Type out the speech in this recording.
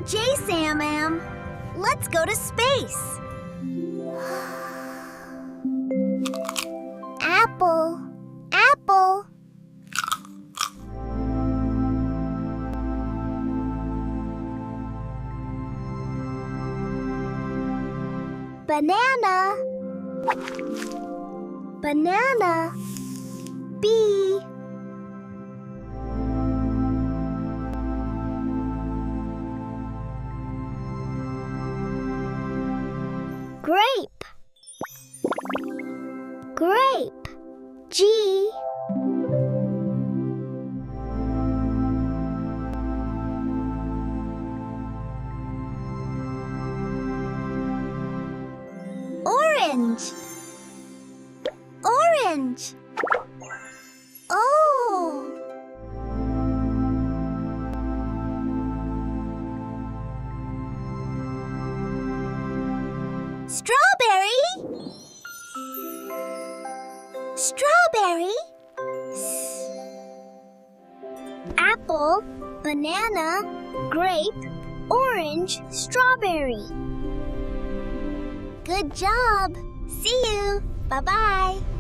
Jaysam, ma'am. Let's go to space. Apple, apple. Banana, banana. B. Grape, grape. G. Orange, orange. Oh. Strawberry, strawberry. Apple, banana, grape, orange, strawberry. Good job. See you. Bye-bye.